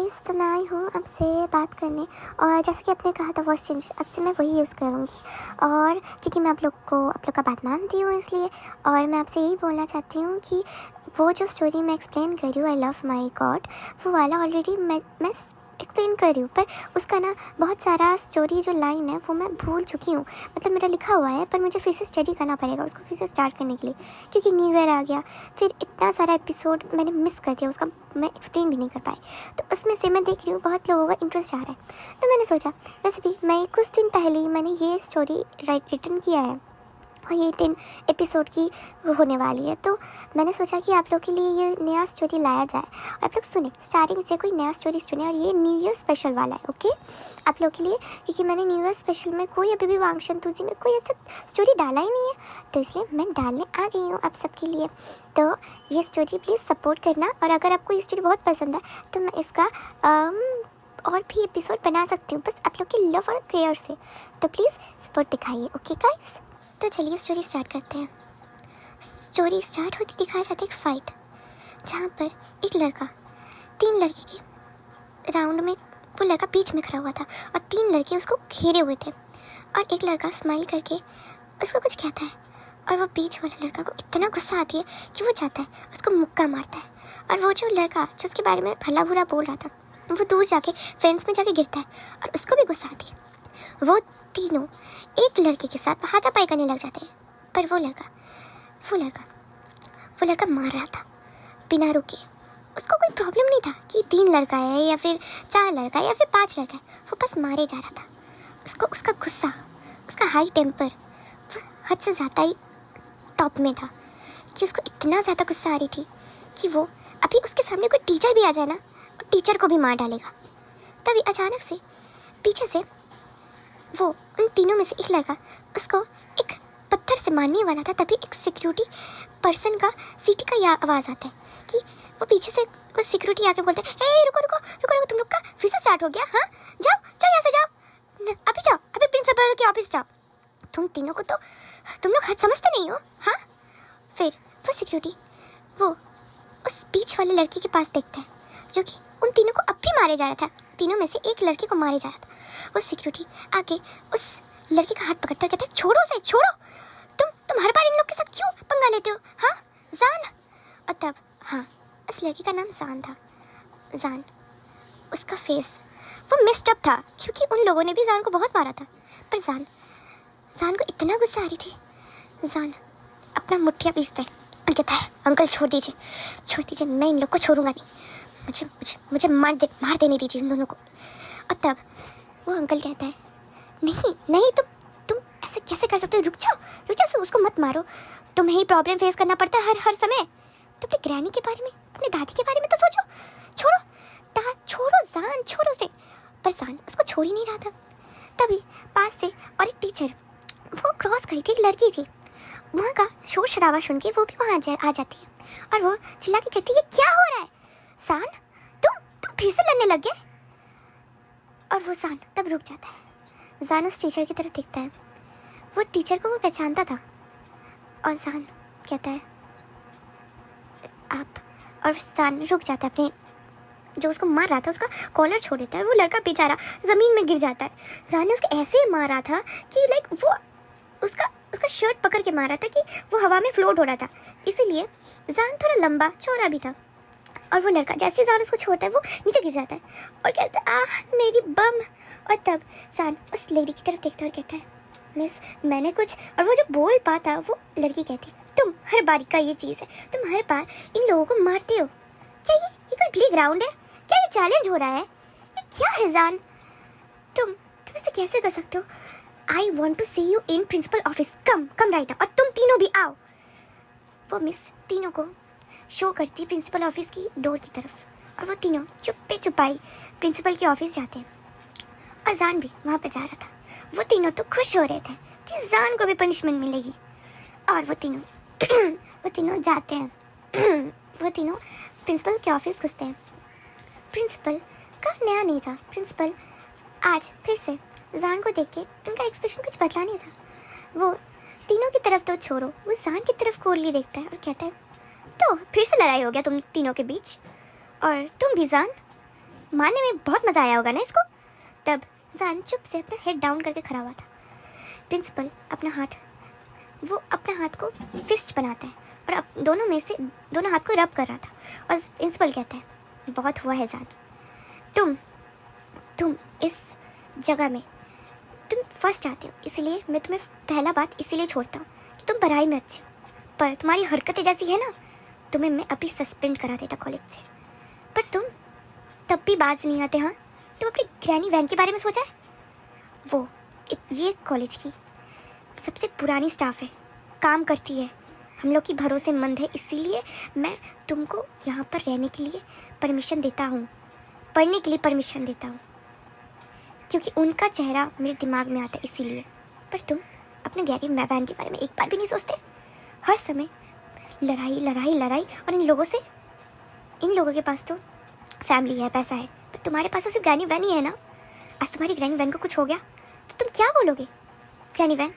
Guys, तो मैं आई हूँ आपसे बात करने। और जैसे कि आपने कहा था वॉइस चेंजर, अब से मैं वही यूज़ करूँगी। और क्योंकि मैं आप लोग का बात मानती हूँ इसलिए। और मैं आपसे यही बोलना चाहती हूँ कि वो जो स्टोरी मैं एक्सप्लेन कर रही हूँ, आई लव माई गॉड, वो वाला ऑलरेडी मैं एक्सप्लेन कर रही हूँ, पर उसका ना बहुत सारा स्टोरी जो लाइन है वो मैं भूल चुकी हूँ। मतलब मेरा लिखा हुआ है, पर मुझे फिर से स्टडी करना पड़ेगा उसको फिर से स्टार्ट करने के लिए, क्योंकि न्यू ईयर आ गया। फिर इतना सारा एपिसोड मैंने मिस कर दिया, उसका मैं एक्सप्लेन भी नहीं कर पाई। तो उसमें से मैं देख रही हूँ बहुत लोगों का इंटरेस्ट आ रहा है, तो मैंने सोचा वैसे भी मैं कुछ दिन पहले ही मैंने ये स्टोरी रिटर्न किया है और ये 10 एपिसोड की होने वाली है। तो मैंने सोचा कि आप लोग के लिए ये नया स्टोरी लाया जाए और आप लोग सुने, स्टार्टिंग से कोई नया स्टोरी सुने। और ये न्यू ईयर स्पेशल वाला है, ओके, आप लोग के लिए, क्योंकि मैंने न्यू ईयर स्पेशल में कोई अभी भी वांगशन तुझी में कोई अच्छा स्टोरी डाला ही नहीं है, तो इसलिए मैं डालने आ गई हूँ आप सबके लिए। तो ये स्टोरी प्लीज़ सपोर्ट करना, और अगर आपको ये स्टोरी बहुत पसंद है तो मैं इसका और भी एपिसोड बना सकती हूँ, बस आप लोग के लव और केयर से। तो प्लीज़ सपोर्ट दिखाइए, ओके गाइस। तो चलिए स्टोरी स्टार्ट करते हैं। स्टोरी स्टार्ट होती दिखाया जाता है एक फाइट, जहाँ पर एक लड़का 3 लड़के के राउंड में, वो लड़का बीच में खड़ा हुआ था और 3 लड़के उसको घेरे हुए थे। और एक लड़का स्माइल करके उसको कुछ कहता है, और वो बीच वाले लड़का को इतना गुस्सा आती है कि वो जाता है उसको मुक्का मारता है। और वो जो लड़का जो उसके बारे में भला बुरा बोल रहा था, वो दूर जाके फेंस में जाके गिरता है और उसको भी गुस्सा आती है। वो तीनों एक लड़के के साथ हाथापाई करने लग जाते हैं, पर वो लड़का मार रहा था बिना रुके। उसको कोई प्रॉब्लम नहीं था कि 3 लड़का है या फिर 4 लड़का है या फिर 5 लड़का है, वो बस मारे जा रहा था। उसको उसका गुस्सा, उसका हाई टेम्पर हद से ज़्यादा ही टॉप में था, कि उसको इतना ज़्यादा गुस्सा आ रही थी कि वो अभी उसके सामने कोई टीचर भी आ जाए ना, टीचर को भी मार डालेगा। तभी अचानक से पीछे से वो उन तीनों में से एक लड़का उसको एक पत्थर से मारने वाला था। तभी एक सिक्योरिटी पर्सन का सीटी का यह आवाज़ आता है कि वो पीछे से वो सिक्योरिटी आके बोलते हैं, ए रुको रुको रुको रुको, तुम लोग का फिर से स्टार्ट हो गया? हाँ, जाओ जाओ यहाँ से जाओ, अभी जाओ, अभी प्रिंसिपल के ऑफिस जाओ। तुम तीनों को तो तुम लोग हद समझते नहीं हो। हाँ, फिर वो सिक्योरिटी वो उस बीच वाले लड़के के पास देखता है, जो कि उन तीनों को अब भी मारे जा रहा था। तीनों में से एक लड़के को मारे जा रहा था। वो सिक्योरिटी आके उस लड़के का हाथ पकड़ता कहता है, छोड़ो उसे, छोड़ो, तुम हर बार इन लोग के साथ क्यों पंगा लेते हो? हाँ जान। और तब हाँ, उस लड़के का नाम जान था। जान, उसका फेस वो मिस्ड अप था, क्योंकि उन लोगों ने भी जान को बहुत मारा था। पर जान को इतना गुस्सा आ रही थी, जान अपना मुठ्ठियाँ पीसता है और कहता है, अंकल छोड़ दीजिए, मैं इन लोग को छोड़ूंगा नहीं, मुझे मार देने दीजिए इन दोनों को। और तब वो अंकल कहता है, नहीं तुम ऐसे कैसे कर सकते हो? रुक जाओ, उसको मत मारो, तुम्हें ही प्रॉब्लम फेस करना पड़ता है हर समय। तो अपनी ग्रैनी के बारे में, अपनी दादी के बारे में तो सोचो। छोड़ो जान, छोड़ो उसे। पर जान उसको छोड़ ही नहीं रहा था। तभी पास से और एक टीचर वो क्रॉस करी थी, एक लड़की थी, वहाँ का शोर शराबा सुन के वो भी वहाँ आ जाती है और वो चिल्ला के कहती है, ये क्या हो रहा है सान, तुम फिर से लड़ने लग गए? और वो जान तब रुक जाता है। जान उस टीचर की तरफ देखता है, वो टीचर को वो पहचानता था। और जान कहता है आप, और जान रुक जाता है, अपने जो उसको मार रहा था उसका कॉलर छोड़ देता है। वो लड़का बेचारा ज़मीन में गिर जाता है। जान ने उसको ऐसे मारा था कि लाइक वो उसका शर्ट पकड़ के मारा था कि वो हवा में फ्लोट हो रहा था। इसीलिए जान थोड़ा लंबा चौड़ा भी था। और वो लड़का जैसे जान उसको छोड़ता है वो नीचे गिर जाता है और कहता है, आह मेरी बम। और तब जान उस लेडी की तरफ देखता है और कहता है, मिस मैंने कुछ, और वो जो बोल पाता वो लड़की कहती, तुम हर बार का ये चीज़ है, तुम हर बार इन लोगों को मारते हो। क्या ये कोई प्ले ग्राउंड है? क्या ये चैलेंज हो रहा है? ये क्या है जान? तुम इसे कैसे कर सकते हो? I want to see you in principal office, come right now, और तुम तीनों भी आओ। वो मिस तीनों को शो करती प्रिंसिपल ऑफिस की डोर की तरफ, और वो तीनों चुप्पे चुपाई प्रिंसिपल के ऑफिस जाते हैं। और जान भी वहाँ पे जा रहा था। वो तीनों तो खुश हो रहे थे कि जान को भी पनिशमेंट मिलेगी। और वो तीनों जाते हैं। वो तीनों प्रिंसिपल के ऑफिस घुसते हैं। प्रिंसिपल का नया नहीं था। प्रिंसिपल आज फिर से जान को देख के उनका एक्सप्रेशन कुछ बदला नहीं था। वो तीनों की तरफ तो छोड़ो, वो जान की तरफ कोरली देखता है और कहता है, तो फिर से लड़ाई हो गया तुम तीनों के बीच? और तुम भी जान, मारने में बहुत मज़ा आया होगा ना इसको। तब जान चुप से अपना हेड डाउन करके खड़ा हुआ था। प्रिंसिपल अपना हाथ को फिस्ट बनाता है और दोनों में से दोनों हाथ को रब कर रहा था और प्रिंसिपल कहता है, बहुत हुआ है जान, तुम इस जगह में तुम फर्स्ट आते हो, इसलिए मैं तुम्हें पहला बात इसीलिए छोड़ता हूँ कि तुम पढ़ाई में अच्छे हो, पर तुम्हारी हरकतें जैसी है ना, तुम्हें मैं अभी सस्पेंड करा देता कॉलेज से। पर तुम तब भी बाज नहीं आते। हाँ, तुम अपनी ग्रैनी वैन के बारे में सोचा है? ये कॉलेज की सबसे पुरानी स्टाफ है, काम करती है, हम लोग की भरोसेमंद है, इसीलिए मैं तुमको यहाँ पर रहने के लिए परमिशन देता हूँ, पढ़ने के लिए परमिशन देता हूँ, क्योंकि उनका चेहरा मेरे दिमाग में आता है इसीलिए। पर तुम अपने ग्रैनी वैन के बारे में एक बार भी नहीं सोचते। हर समय लड़ाई लड़ाई लड़ाई, और इन लोगों के पास तो फैमिली है, पैसा है, पर तुम्हारे पास तो सिर्फ ग्रैनी वैन ही है ना। आज तुम्हारी ग्रैनी वैन को कुछ हो गया तो तुम क्या बोलोगे? ग्रैनी वैन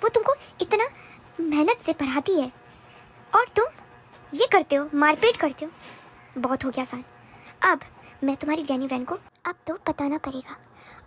वो तुमको इतना मेहनत से पढ़ाती है और तुम ये करते हो, मारपीट करते हो। बहुत हो गया सान, अब मैं तुम्हारी ग्रैनी वैन को अब तो बताना पड़ेगा।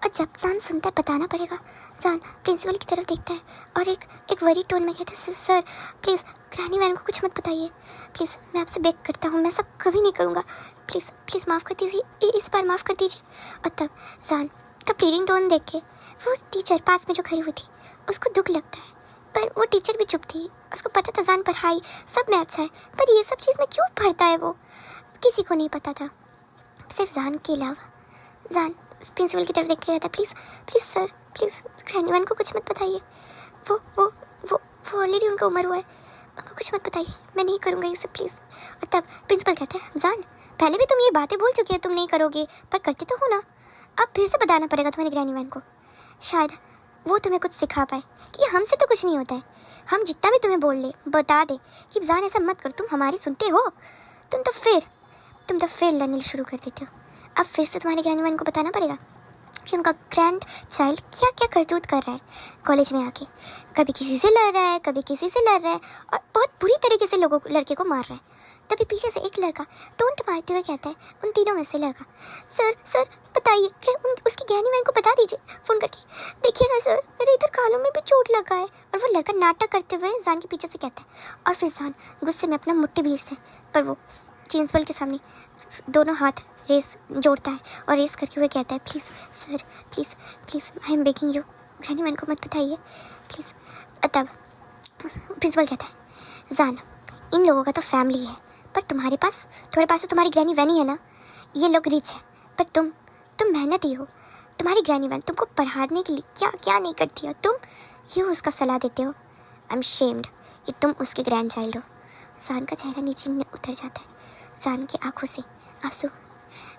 और जब सान सुनता है बताना पड़ेगा, सान प्रिंसिपल की तरफ देखता है और एक वरी टोन में कहता है, सर प्लीज़ ग्रैनी वैन को कुछ मत बताइए, प्लीज़ मैं आपसे बेग करता हूँ, मैं ऐसा कभी नहीं करूँगा, प्लीज़ माफ़ कर दीजिए, इस बार माफ़ कर दीजिए। और तब सान का प्लीडिंग टोन देख के वो टीचर पास में जो खड़ी हुई थी उसको दुख लगता है, पर वो टीचर भी चुप थी, उसको पता था जान पढ़ाई सब में अच्छा है, पर ये सब चीज़ में क्यों पढ़ता है वो किसी को नहीं पता था, सिर्फ जान के अलावा। जान प्रिंसिपल की तरफ देख के कहता, please sir please granny van को कुछ मत बताइए, वो ऑलरेडी उनका उम्र हुआ है, उनको कुछ मत बताइए, मैं नहीं करूँगा ये सब प्लीज़। और तब प्रिंसिपल कहता है, जान पहले भी तुम ये बातें बोल चुकी है, तुम नहीं करोगे, पर करते तो हो ना, अब फिर से बताना पड़ेगा तुम्हारी ग्रैनी वैन को, शायद वो तुम्हें कुछ सिखा पाए कि हमसे तो कुछ नहीं होता है, हम जितना भी तुम्हें बोल ले बता दे कि जान ऐसा मत कर, तुम हमारी सुनते हो, तुम तो फिर लड़ने शुरू कर देते हो। अब फिर से तुम्हारी ग्रैनी वैन को बताना पड़ेगा कि उनका ग्रैंड चाइल्ड क्या क्या करतूत कर रहा है कॉलेज में आके, कभी किसी से लड़ रहा है, कभी किसी से लड़ रहा है और बहुत बुरी तरीके से लड़के को मार रहा है। तभी पीछे से एक लड़का टोंट मारते हुए कहता है, उन तीनों में से लड़का, सर बताइए उसकी ग्रैनी वैन को बता दीजिए फ़ोन करके, देखिए ना सर मेरे इधर कालों में भी चोट लगा है। और वो लड़का नाटक करते हुए जान के पीछे से कहता है, और फिर जान गुस्से में अपना मुट्ठी भीजता है, पर वो प्रिंसिपल के सामने दोनों हाथ रेस जोड़ता है और रेस करके हुए कहता है, please sir please I am begging you, granny van को मत बताइए प्लीज़। तब प्रिंसिपल कहता है, जान इन लोगों का तो फैमिली है, पर तुम्हारे पास तो तुम्हारी ग्रैनी वैन ही है ना, ये लोग रिच है, पर तुम मेहनती हो, तुम्हारी ग्रैनी वैन तुमको पढ़ाने के लिए क्या नहीं करती हो, तुम यूँ उसका सलाह देते हो। आई एम शेम्ड कि तुम उसके ग्रैंड चाइल्ड हो। जान का चेहरा नीचे उतर जाता है, जान की आंखों से आंसू,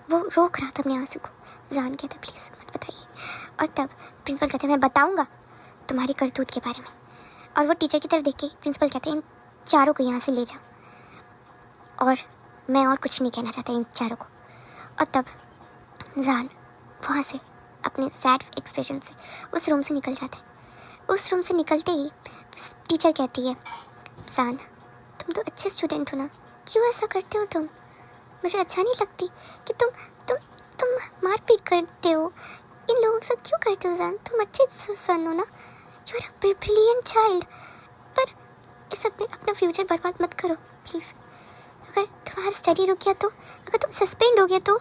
वो रोक रहा था अपने आंसू को। जान कहता, प्लीज़ मत बताइए। और तब प्रिंसिपल कहते हैं, मैं बताऊँगा तुम्हारी करतूत के बारे में। और वो टीचर की तरफ देख के प्रिंसिपल कहते हैं, इन चारों को यहाँ से ले जाओ, और मैं और कुछ नहीं कहना चाहता इन चारों को। और तब जान वहाँ से अपने सैड एक्सप्रेशन से उस रूम से निकल जाता है। उस रूम से निकलते ही टीचर कहती है, जान तुम तो अच्छे स्टूडेंट हो ना, क्यों ऐसा करते हो तुम, मुझे अच्छा नहीं लगती कि तुम मारपीट करते हो, इन लोगों के साथ क्यों करते हो जान, तुम अच्छे सन हो ना, you are a brilliant child, पर इस सब में अपना फ्यूचर बर्बाद मत करो प्लीज़। अगर तुम्हारा स्टडी रुक गया तो, अगर तुम सस्पेंड हो गया तो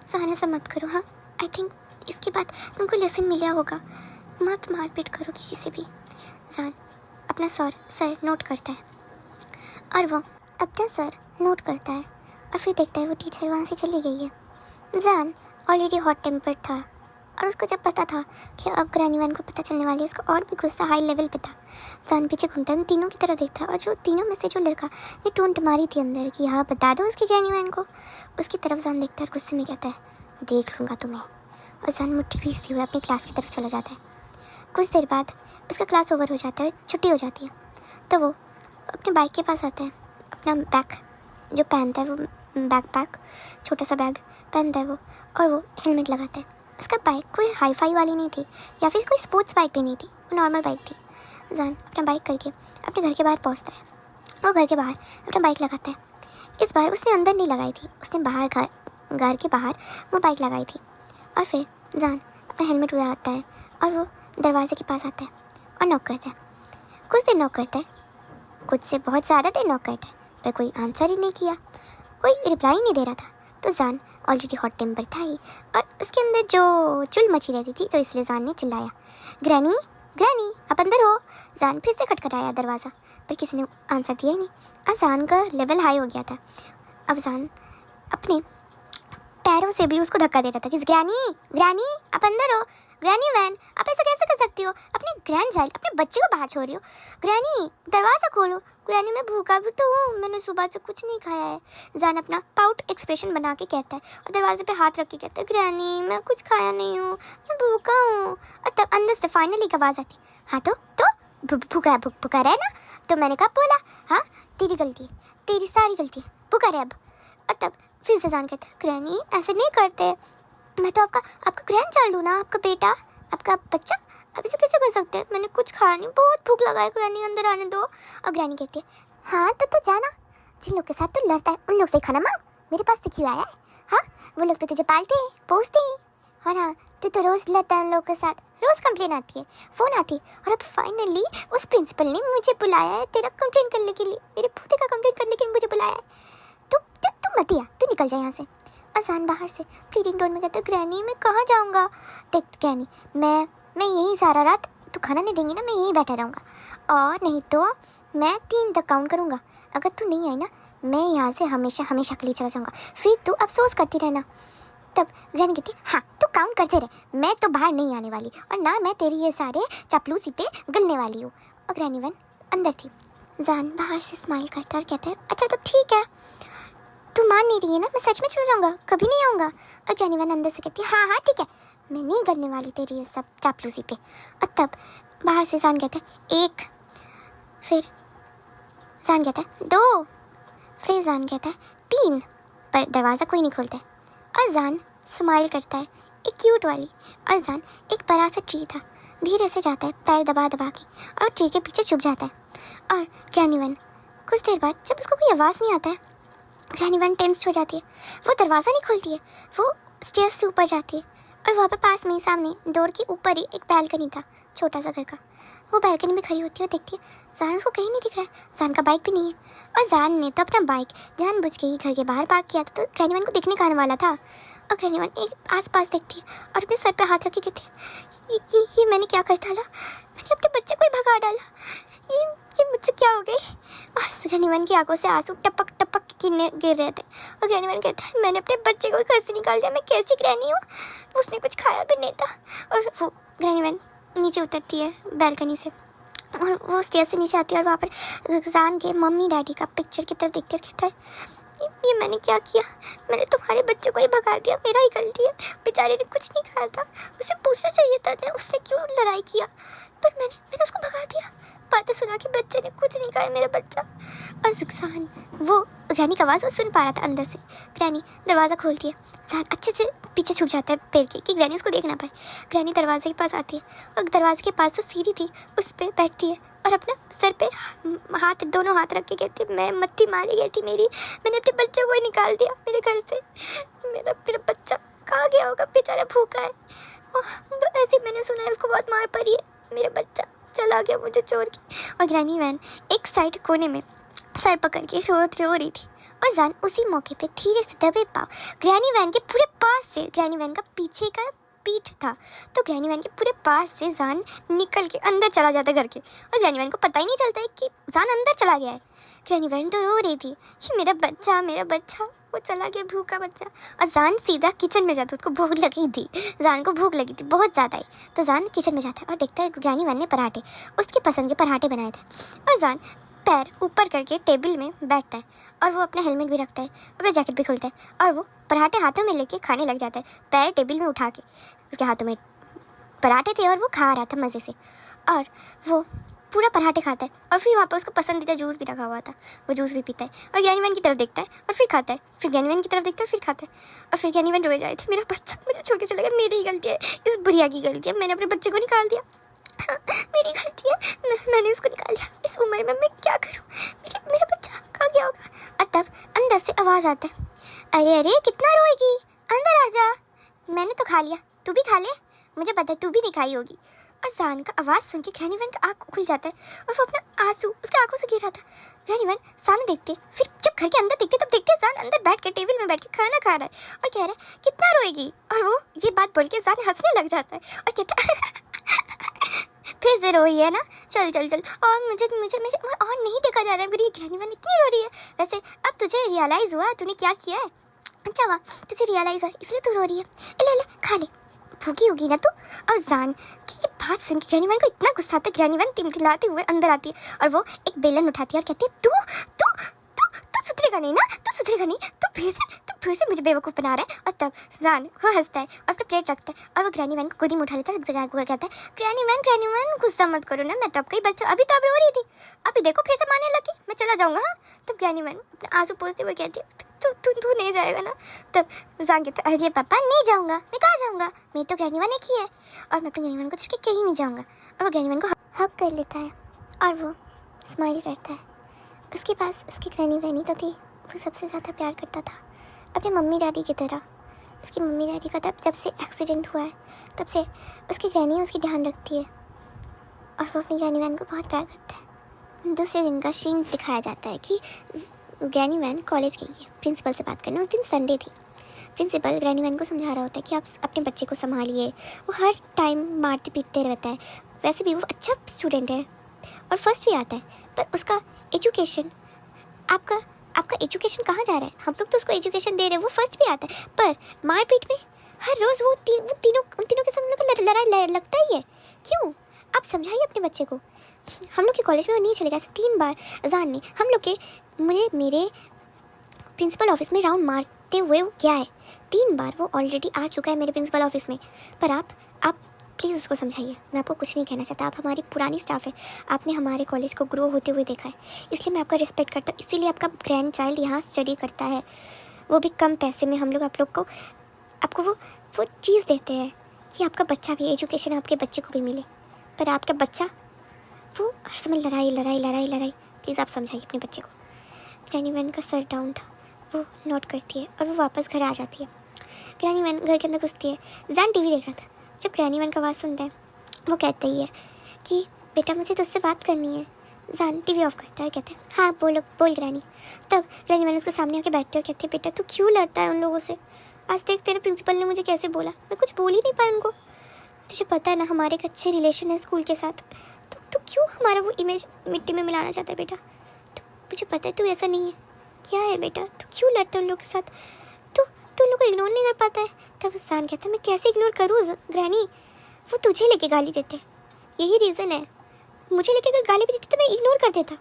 जान ऐसा मत करो। हाँ, आई थिंक इसके बाद तुमको लेसन मिला होगा, मत मारपीट करो किसी से भी। जान अपना सर नोट करता है, और वो अपना सर नोट करता है और फिर देखता है वो टीचर वहाँ से चली गई है। जान ऑलरेडी हॉट टेम्पर्ड था, और उसको जब पता था कि अब ग्रैनी वैन को पता चलने वाली है, उसका और भी गुस्सा हाई लेवल पे था। जान पीछे घूमता उन तीनों की तरह देखता, और जो तीनों में से जो लड़का ने टोंट मारी थी अंदर कि हाँ बता दो उसकी ग्रैनी वैन को, उसकी तरफ जान देखता है और गुस्से में कहता है, देख लूँगा तुम्हें। और जान मुट्ठी भीजते हुए अपनी क्लास की तरफ चला जाता है। कुछ देर बाद उसका क्लास ओवर हो जाता है, छुट्टी हो जाती है, तो वो अपने बाइक के पास आता है, अपना बैग जो पहनता है, वो बैकपैक छोटा सा बैग पहनता है वो, और वो हेलमेट लगाता है। उसका बाइक कोई हाई फाई वाली नहीं थी, या फिर कोई स्पोर्ट्स बाइक भी नहीं थी, वो नॉर्मल बाइक थी। जान अपना बाइक करके अपने घर के बाहर पहुंचता है। वो घर के बाहर अपना बाइक लगाता है। इस बार उसने अंदर नहीं लगाई थी, उसने बाहर घर के बाहर वो बाइक लगाई थी। और फिर जान अपना हेलमेट उतारता है और वो दरवाजे के पास आता है और नॉक करता है। कुछ देर नॉक करता है, कुछ से बहुत ज़्यादा देर नॉक करता है, पर कोई आंसर ही नहीं किया, कोई रिप्लाई नहीं दे रहा था। तो जान ऑलरेडी हॉट टेम्पर था ही और उसके अंदर जो चुल मची रहती थी, तो इसलिए जान ने चिल्लाया, ग्रैनी ग्रैनी आप अंदर हो। जान फिर से खटखटाया दरवाज़ा, पर किसी ने आंसर दिया ही नहीं। अब जान का लेवल हाई हो गया था। अब जान अपने पैरों से भी उसको धक्का दे रहा था कि ग्रैनी ग्रैनी आप अंदर हो, ग्रैनी वैन आप ऐसा कैसे कर सकती हो, अपने ग्रैंड चाइल्ड अपने बच्चे को बाहर छोड़ रही हो, ग्रैनी दरवाज़ा खोलो, ग्रैनी मैं भूखा भी तो हूँ, मैंने सुबह से कुछ नहीं खाया है। जान अपना पाउट एक्सप्रेशन बना के कहता है और दरवाजे पे हाथ रख के कहता है, ग्रैनी मैं कुछ खाया नहीं हूँ, मैं भूखा हूँ। और तब अंदर से फाइनली एक आवाज़ आती, हाँ तो भूखा रहे ना, तो मैंने कब बोला, हाँ तेरी गलती है, तेरी सारी गलती है, भूखा रहे अब। और तब फिर से जान कहता है, ग्रैनी ऐसे नहीं करते, मैं तो आपका ग्रैंड चाइल्ड हूँ ना, आपका बेटा, आपका बच्चा, आप इसे कैसे कर सकते हैं, मैंने कुछ खाया नहीं, बहुत भूख लगा है, ग्रैनी अंदर आने दो। और ग्रैनी कहती है, हाँ तो जाना, जिन लोग के साथ तो लड़ता है उन लोग से खाना मांग, मेरे पास तो क्यों आया है, हाँ वो लोग तो तुझे पालते हैं पोसते हैं, और हाँ तू तो रोज़ लड़ता है उन लोग के साथ, रोज़ कंप्लेन आती है, फ़ोन आती है, और अब फाइनली उस प्रिंसिपल ने मुझे बुलाया है तेरा कंप्लेन करने के लिए, मेरे पोते का कंप्लेन करने के लिए मुझे बुलाया है, तू मत आ, तू निकल जाए यहाँ से। आसान बाहर से प्लीडिंग टोन में कहता, ग्रैनी मैं कहाँ जाऊँगा, देख ग्रैनी मैं यहीं सारा रात, तू खाना नहीं देंगी ना, मैं यहीं बैठा रहूँगा, और नहीं तो मैं 3 तक काउंट करूँगा, अगर तू नहीं आई ना मैं यहाँ से हमेशा हमेशा के लिए चला जाऊँगा, फिर तू अफसोस करती रहना। तब ग्रैनी कहती, हाँ तू काउंट करते रहे, मैं तो बाहर नहीं आने वाली, और ना मैं तेरी ये सारे चापलूसी पे गलने वाली हूँ। और ग्रैनी वन अंदर थी। जान बाहर से स्माइल करता और कहता है, अच्छा तो ठीक है, तू मान नहीं रही है ना, मैं सच में चला जाऊँगा, कभी नहीं आऊँगा। और ग्रैनी वन अंदर से कहती है, हाँ ठीक है, मैं नहीं गलने वाली तेरी ये सब चापलूसी पे। और तब बाहर से जान कहता है 1, फिर जान कहता है 2, फिर जान कहता है 3, पर दरवाज़ा कोई नहीं खोलता है। और जान स्माइल करता है एक क्यूट वाली। और जान एक बड़ा सा ट्री था, धीरे से जाता है पैर दबा दबा के, और ट्री के पीछे छुप जाता है। और ग्रैनी वन कुछ देर बाद जब उसको कोई आवाज़ नहीं आता है, ग्रैनी वन टेंस्ड हो जाती है, वो दरवाज़ा नहीं खोलती है, वो स्टेयर्स से ऊपर जाती है, और वहाँ पे पास में ही सामने डोर के ऊपर ही एक बैल्कनी था छोटा सा घर का। वो बैल्कनी में खड़ी होती है और देखती है जान उसको कहीं नहीं दिख रहा है, जान का बाइक भी नहीं है, और जान ने तो अपना बाइक जानबूझ के ही घर के बाहर पार्क किया था, तो ग्रैनी वन को दिखने का आने वाला था। और ग्रैनी वन एक आस-पास देखती है और अपने सर पे हाथ रख के कहती है, ये मैंने क्या कर डाला, मैंने अपने बच्चे को ही भगा डाला, ये मुझसे क्या हो गई। और ग्रैनी वन की आंखों से आंसू टपक टपक गिर रहे थे। और ग्रैनी वन कहता है, मैंने अपने बच्चे को घर से निकाल दिया, मैं कैसी ग्रैनी हूँ, उसने कुछ खाया भी नहीं था। और वो ग्रैनी वन नीचे उतरती है बैल्कनी से, और वो स्टेयर से नीचे आती है, और वहाँ पर जान के मम्मी डैडी का पिक्चर की तरफ देखते कहता है, ये मैंने क्या किया, मैंने तुम्हारे बच्चे को ही भगा दिया, मेरा ही गलती है, बेचारे ने कुछ नहीं खाया था, उसे पूछना चाहिए था उसने क्यों लड़ाई किया, पर मैंने उसको भगा दिया, बातें सुना कि बच्चे ने कुछ नहीं खाया मेरा बच्चा। और जान वो ग्रैनी का आवाज़ वो सुन पा रहा था अंदर से। ग्रैनी दरवाज़ा खोलती है, जान अच्छे से पीछे छुप जाता है पेड़ के कि ग्रैनी उसको देख ना पाए। ग्रैनी दरवाजे के पास आती है, और दरवाजे के पास जो सीढ़ी थी उस पर बैठती है, और अपना सर पे दोनों हाथ रख के कहती है, मैं मत्ती मारी गई थी मेरी, मैंने अपने बच्चे को ही निकाल दिया मेरे घर से, मेरा बच्चा कहाँ गया होगा, बेचारा भूखा है, ऐसे मैंने सुना है उसको बहुत मार पड़ी है, मेरा बच्चा चला गया मुझे छोड़ के। और ग्रैनी वैन एक साइड कोने में सर पकड़ के रो रही थी, और जान उसी मौके पे धीरे से दबे पाँव ग्रैनी वैन के पूरे पास से, ग्रैनी वैन का पीछे का पीठ था, तो ग्रैनी वैन के पूरे पास से जान निकल के अंदर चला जाता है घर के, और ग्रैनी वैन को पता ही नहीं चलता है कि जान अंदर चला गया है। ग्रैनी वैन तो रो रही थी कि मेरा बच्चा वो चला गया, भूखा बच्चा। और जान सीधा किचन में जाता, उसको भूख लगी थी, जान को भूख लगी थी बहुत ज़्यादा ही, तो जान किचन में जाता है और देखता है ग्रैनी वैन ने पराठे, उसकी पसंद के पराठे बनाए थे। और जान पैर ऊपर करके टेबल में बैठता है, और वो अपना हेलमेट भी रखता है, अपना जैकेट भी खोलता है, और वो पराठे हाथों में लेके खाने लग जाता है, पैर टेबल में उठा के, उसके हाथों में पराठे थे और वो खा रहा था मज़े से, और वो पूरा पराठे खाता है, और फिर वहाँ पर उसको पसंदीदा जूस भी रखा हुआ था, वो जूस भी पीता है, और ग्रैनी वैन की तरफ देखता है और फिर खाता है, फिर ग्रैनी वैन की तरफ देखता है और फिर खाता है, और फिर ग्रैनी वैन रोए जाए थे, मेरा बच्चा मुझे छोड़ के चला गया, मेरी ही गलती है, इस बुढ़िया की गलती है, मैंने अपने बच्चे को निकाल दिया, मेरी गलती है, मैंने उसको निकाल दिया, इस उम्र में मैं क्या करूँ, मेरा बच्चा कहाँ गया होगा। और तब अंदर से आवाज़ आता है, अरे अरे कितना रोएगी, अंदर आ जा। मैंने तो खा लिया, तू भी खा ले, मुझे पता है तू भी नहीं खाई होगी। और जान का आवाज़ सुन के ग्रैनी वैन का आँख खुल जाता है और वो अपना आंसू उसके आंखों से गिर रहा था। ग्रैनी वैन सामने देखते, फिर जब घर के अंदर देखते तब देखते जान अंदर बैठ के टेबल में बैठ के खाना खा रहा है और कह रहा है कितना रोएगी। और वो ये बात बोल के जान हंसने लग जाता है और कहता है फिर से रोई है ना, चल चल चल। और मुझे मुझे मुझे और नहीं देखा जा रहा है, मेरी ग्रैनी वैन इतनी रो रही है। वैसे अब तुझे रियलाइज़ हुआ तूने क्या किया है? अच्छा हुआ तुझे रियलाइज़ हुआ इसलिए तू रो रही है। ले ले खा ले, भूखी होगी ना तू। और जान कि ये बात सुन के ग्रैनी वैन को इतना गुस्सा आता है। ग्रैनी वैन तिलतिलाते हुए अंदर आती है और वो एक बेलन उठाती है और कहती है तू तू तू तू सुधरेगा नहीं ना, तू सुधरेगा नहीं, तू फिर से मुझे बेवकूफ़ बना रहा है। और तब जान वो हंसता है और अपना प्लेट रखता है और वो ग्रैनी वैन को गोदी में उठा लेता है। जगह को कहता है ग्रैनी वैन गुस्सा मत करो ना, मैं तब कई बच्चा, अभी तो अब रो रही थी, अभी देखो फिर से मारने लगी, मैं चला जाऊँगा। हाँ तब ग्रैनी वैन अपने आंसू पोंछते हुए कहती है तू नहीं जाएगा ना। तब जान कहता है अरे पापा नहीं जाऊँगा, मैं कहाँ जाऊँगा, मेरी तो ग्रैनी वैन एक ही है और मैं अपनी ग्रैनी वैन को छोड़ के कहीं नहीं जाऊँगा। और वो ग्रैनी वैन को हक कर लेता है और वो स्माइल करता है। उसके पास उसकी ग्रैनी वैन ही तो थी, वो सबसे ज़्यादा प्यार करता था अपने मम्मी डैडी की तरह। उसकी मम्मी डैडी का तब जब से एक्सीडेंट हुआ है तब से उसकी ग्रैनी उसकी ध्यान रखती है और वो अपनी ग्रैनी वैन को बहुत प्यार करता है। दूसरे दिन का सीन दिखाया जाता है कि ग्रैनी वैन कॉलेज गई है प्रिंसिपल से बात करने। उस दिन संडे थी। प्रिंसिपल ग्रैनी वैन को समझा रहा होता है कि आप अपने बच्चे को संभालिए, वो हर टाइम मारते पीटते रहता है, वैसे भी वो अच्छा स्टूडेंट है और फर्स्ट भी आता है, पर उसका एजुकेशन आपका एजुकेशन कहाँ जा रहा है? हम लोग तो उसको एजुकेशन दे रहे हैं, वो फर्स्ट भी आता है, पर मारपीट में हर रोज़ उन तीनों के साथ हम लोग का लड़ाई लगता ही है। क्यों? आप समझाइए अपने बच्चे को। हम लोग के कॉलेज में वो नहीं चलेगा। ऐसे 3 बार अजान ने हम लोग के मेरे प्रिंसिपल ऑफिस में राउंड मारते हुए वो गया है। 3 बार वो ऑलरेडी आ चुका है मेरे प्रिंसिपल ऑफिस में। पर आप प्लीज़ उसको समझाइए। मैं आपको कुछ नहीं कहना चाहता, आप हमारी पुरानी स्टाफ है, आपने हमारे कॉलेज को ग्रो होते हुए देखा है, इसलिए मैं आपका रिस्पेक्ट करता हूँ। इसीलिए आपका ग्रैंड चाइल्ड यहाँ स्टडी करता है, वो भी कम पैसे में। हम लोग आपको वो चीज़ देते हैं कि आपका बच्चा भी एजुकेशन आपके बच्चे को भी मिले, पर आपका बच्चा वो हर समय लड़ाई। प्लीज़ आप समझाइए अपने बच्चे को। ग्रैनी वैन का सर डाउन था, वो नोट करती है और वो वापस घर आ जाती है। ग्रैनी वैन घर के अंदर घुसती है। जान टीवी देख रहा था। जब ग्रैनी वैन का आवाज़ सुनता है वो कहता ही है कि बेटा मुझे तुझसे बात करनी है। जान टीवी ऑफ करता है, कहते हैं हाँ बोल ग्रैनी। तब ग्रैनी वैन उसके सामने आके बैठती है और कहती है बेटा तू क्यों लड़ता है उन लोगों से? आज देख तेरे प्रिंसिपल ने मुझे कैसे बोला, मैं कुछ बोल ही नहीं पाया उनको। तुझे पता है ना हमारे एक अच्छे रिलेशन है स्कूल के साथ, तो क्यों हमारा वो इमेज मिट्टी में मिलाना चाहता है बेटा? तो मुझे पता है तू ऐसा नहीं है। क्या है बेटा, तू क्यों लड़ता है उन लोगों के साथ? तो उन लोगों को इग्नोर नहीं कर पाता है। तब जान कहता है मैं कैसे इग्नोर करूँ ग्रैनी, वो तुझे लेके गाली देते हैं, यही रीज़न है। मुझे लेके अगर गाली भी देती तो मैं इग्नोर कर देता।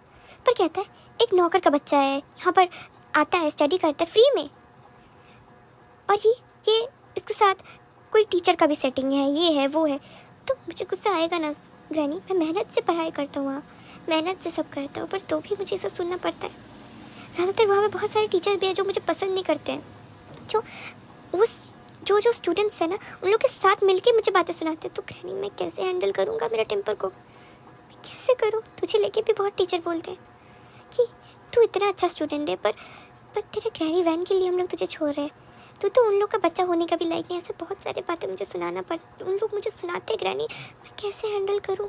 पर कहता है एक नौकर का बच्चा है, यहाँ पर आता है, स्टडी करता है फ्री में, और ये इसके साथ कोई टीचर का भी सेटिंग है, ये है वो है, तो मुझे गुस्सा आएगा ना ग्रैनी। मैं मेहनत से पढ़ाई करता हूँ, मेहनत से सब करता हूँ, पर तो भी मुझे सब सुनना पड़ता है। ज़्यादातर वहाँ पे बहुत सारे टीचर भी हैं जो मुझे पसंद नहीं करते हैं, जो स्टूडेंट्स हैं ना उन लोग के साथ मिलके मुझे बातें सुनाते हैं। तो ग्रैनी मैं कैसे हैंडल करूँगा मेरा टेम्पर को, मैं कैसे करूँ? तुझे लेके भी बहुत टीचर बोलते हैं कि तू इतना अच्छा स्टूडेंट है, पर तेरे ग्रैनी वैन के लिए हम लोग तुझे छोड़ रहे हैं, तू तो उन लोग का बच्चा होने का भी लायक नहीं। ऐसे बहुत सारी बातें मुझे सुनाना उन लोग मुझे सुनाते हैं ग्रैनी, मैं कैसे हैंडल करूँ?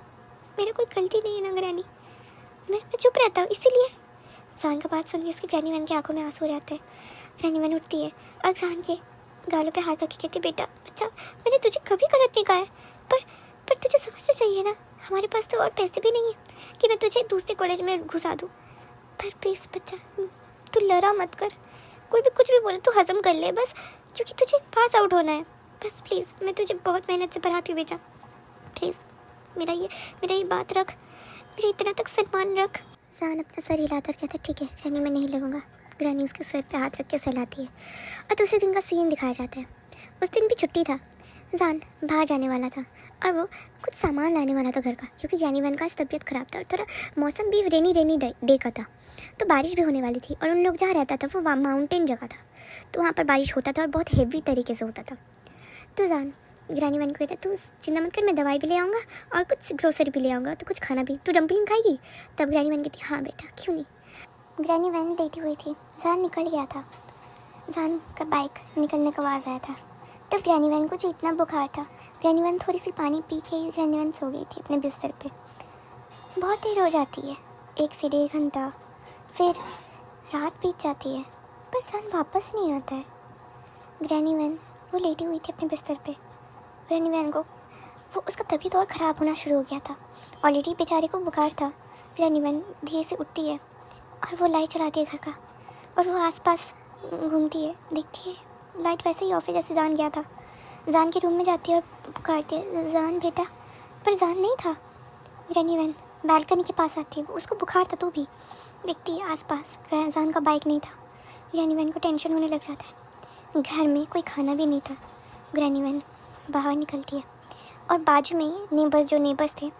मेरा कोई गलती नहीं है ना ग्रैनी, मैं चुप रहता हूँ। इसीलिए जान का बात सुन के उसकी ग्रैनी वैन की आंखों में आंसू हो जाते हैं। ग्रैनी वैन उठती है और जान के गालों पे हाथ रख के कहती बेटा अच्छा मैंने तुझे कभी गलत नहीं कहा है, पर तुझे समझना चाहिए ना हमारे पास तो और पैसे भी नहीं है कि मैं तुझे दूसरे कॉलेज में घुसा दूँ। पर प्लीज़ बच्चा तू लड़ा मत कर, कोई भी कुछ भी बोले तो हज़म कर ले बस, क्योंकि तुझे पास आउट होना है बस। प्लीज़ मैं तुझे बहुत मेहनत से पढ़ाती हूँ बेटा, प्लीज़ मेरा ये बात रख, मेरा इतना तक सम्मान रख। जान अपना सर हिलाता और कहता ठीक है ग्रैनी मैं नहीं लड़ूंगा। ग्रैनी उसके सर पे हाथ रख के सहलाती है और दूसरे दिन का सीन दिखाया जाता है। उस दिन भी छुट्टी था, जान बाहर जाने वाला था और वो कुछ सामान लाने वाला था घर का, क्योंकि ग्रैनी वैन का आज तबीयत ख़राब था और थोड़ा मौसम भी रेनी डे का था, तो बारिश भी होने वाली थी। और उन लोग जहाँ रहता था वो माउंटेन जगह था, तो वहाँ पर बारिश होता था और बहुत हेवी तरीके से होता था। तो जान ग्रैनी वैन को कहता तू चिंता मत कर, मैं दवाई भी ले आऊँगा और कुछ ग्रोसरी भी ले आऊँगा, तो कुछ खाना भी, तू डम्पलिंग खाएगी? तब ग्रैनी वैन कहती हाँ बेटा क्यों नहीं। ग्रैनी वैन लेटी हुई थी, जान निकल गया था। जान का बाइक निकलने का आवाज़ आया था। तब ग्रैनी वैन को जो इतना बुखार था, ग्रैनी वैन थोड़ी सी पानी पी के ही ग्रैनी वैन सो गई थी अपने बिस्तर पे। बहुत देर हो जाती है, 1 से 1.5 घंटा, फिर रात बीत जाती है, पर सन वापस नहीं आता है। ग्रैनी वैन वो लेटी हुई थी अपने बिस्तर पे। ग्रैनी वैन को वो उसका तबीयत और ख़राब होना शुरू हो गया था। ऑलरेडी बेचारे को बुखार था। ग्रैनी वैन धीरे से उठती है और वो लाइट चलाती है घर का, और वो आसपास घूमती है, देखती है लाइट वैसे ही ऑफ है जैसे जान गया था। जान के रूम में जाती है और पुकारती है, जान बेटा, पर जान नहीं था। ग्रैनी वैन बालकनी के पास आती है, उसको बुखार था तो भी देखती है आसपास जान का बाइक नहीं था। ग्रैनी वैन को टेंशन होने लग जाता है। घर में कोई खाना भी नहीं था। ग्रैनी वैन बाहर निकलती है और बाजू में ही नेबर्स थे,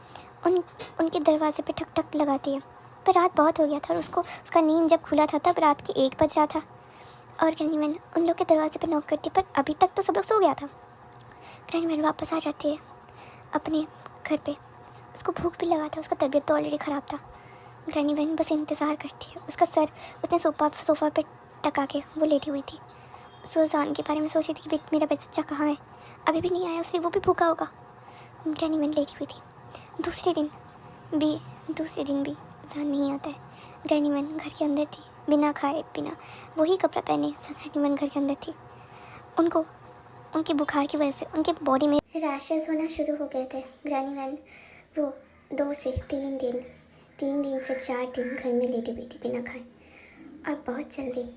उनके दरवाजे पे ठक ठक लगाती है। पर रात बहुत हो गया था और उसका नींद जब खुला था तब रात के 1 बज रहा था। और ग्रैनी वैन उन लोग के दरवाजे पे नॉक करती है, पर अभी तक तो सब लोग सो गया था। ग्रैनी वैन वापस आ जाती है अपने घर पे। उसको भूख भी लगा था, उसका तबीयत तो ऑलरेडी ख़राब था। ग्रैनी वैन बस इंतज़ार करती है। उसका सर उसने सोफ़ा पे टका के वो लेटी हुई थी। जान के बारे में सोची थी कि मेरा बच्चा कहाँ है, अभी भी नहीं आया, उससे वो भी भूखा होगा। ग्रैनी वैन लेटी हुई थी। दूसरे दिन भी जान नहीं आता है। ग्रैनी वैन घर के अंदर थी, बिना खाए बिना वही कपड़ा पहने ग्रैनी वैन घर के अंदर थी। उनको उनके बुखार की वजह से उनके बॉडी में रैशेस होना शुरू हो गए थे। ग्रैनी वैन वो 2 से 3 दिन 4 दिन घर में लेटी हुई थी बिना खाए, और बहुत जल्दी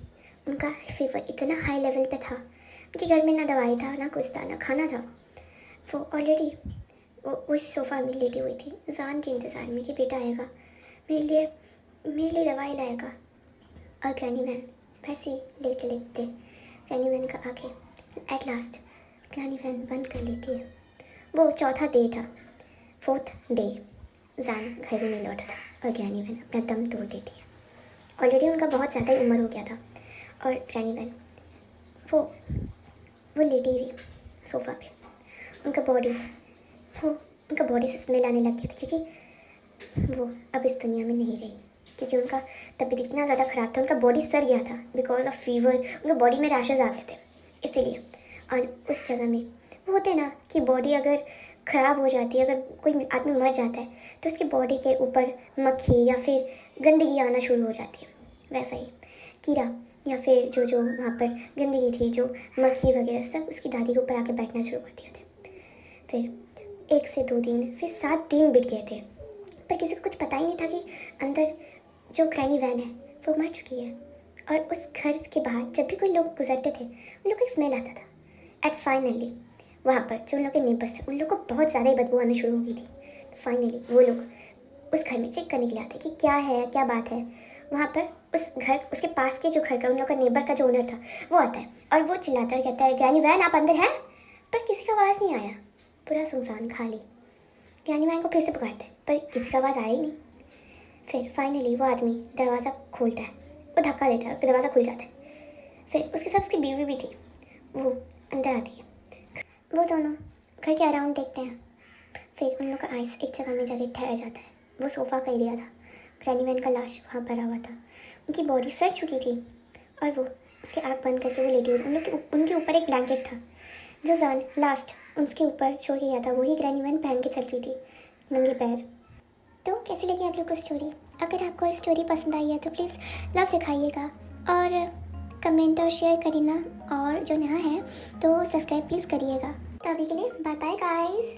उनका फीवर इतना हाई लेवल पे था। उनके घर में ना दवाई था, ना कुछ था, ना खाना था। वो ऑलरेडी वो उस सोफ़ा में लेटी हुई थी, जान के इंतज़ार में कि बेटा आएगा, मेरे लिए दवाई लाएगा। और ग्रैनी वैन वैसे ही लेटते ग्रैनी वैन का आंखें एट लास्ट ग्रैनी वैन बंद कर लेती है। वो चौथा डे था, 4th डे। जान घर में नहीं लौटा था और ग्रैनी वैन अपना दम तोड़ देती है। ऑलरेडी उनका बहुत ज़्यादा ही उम्र हो गया था, और ग्रैनी वैन वो लेटी थी सोफ़ा पे। उनका बॉडी से स्मेल आने लग गया था, क्योंकि वो अब इस दुनिया में नहीं रही, क्योंकि उनका तबीयत इतना ज़्यादा ख़राब था। उनका बॉडी सड़ गया था बिकॉज ऑफ फीवर। उनका बॉडी में रैशेज़ आ गए थे इसीलिए। और उस जगह में वो होते ना कि बॉडी अगर ख़राब हो जाती है, अगर कोई आदमी मर जाता है तो उसकी बॉडी के ऊपर मक्खी या फिर गंदगी आना शुरू हो जाती है। वैसा ही कीड़ा या फिर जो वहाँ पर गंदगी थी, जो मक्खी वगैरह सब उसकी दादी के ऊपर आके बैठना शुरू कर दिए थे। फिर 1 से 2 दिन, फिर 7 दिन बीत गए थे, पर किसी को कुछ पता ही नहीं था कि अंदर जो ग्रैनी वैन है वो मर चुकी है। और उस घर के बाहर जब भी कोई लोग गुजरते थे उन लोग को एक स्मेल आता था। एट फाइनली वहाँ पर जो उन लोग के नेबर्स थे उन लोग को बहुत ज़्यादा ही बदबू आना शुरू हो गई थी। तो फाइनली वो लोग उस घर में चेक करने के लिए आते कि क्या है, क्या बात है। वहाँ पर उसके पास के जो घर का उन लोग का नेबर का जो ओनर था वो आता है और वो चिल्लाता है, कहता है, ग्रैनी वैन आप अंदर हैं? पर किसी का आवाज़ नहीं आया, पूरा सुनसान खाली। ग्रैनी वैन को फिर से पुकारते हैं पर किसी का आवाज़ आया ही नहीं। फिर फाइनली वो आदमी दरवाज़ा खोलता है, वो धक्का देता है और दरवाज़ा खुल जाता है। फिर उसके साथ उसकी बीवी भी थी, वो अंदर आती है। वो दोनों घर के अराउंड देखते हैं। फिर उन लोग का आइस एक जगह में जाके ठहर जाता है। वो सोफ़ा का एरिया था, ग्रैनी वैन का लाश वहाँ पड़ा हुआ था। उनकी बॉडी सड़ चुकी थी और वो उसके आँख बंद करके वो लेटी हुई थी। उनके ऊपर एक ब्लैंकेट था जो जान लास्ट उसके ऊपर छोड़ के गया था, वही ग्रैनी वैन पहन के चल रही थी नंगे पैर। तो कैसी लगी आप लोग को स्टोरी? अगर आपको स्टोरी पसंद आई है तो प्लीज़ लव दिखाइएगा और कमेंट और शेयर करिएगा, और जो नया है तो सब्सक्राइब प्लीज़ करिएगा। तो अभी के लिए बाय बाय गाइस।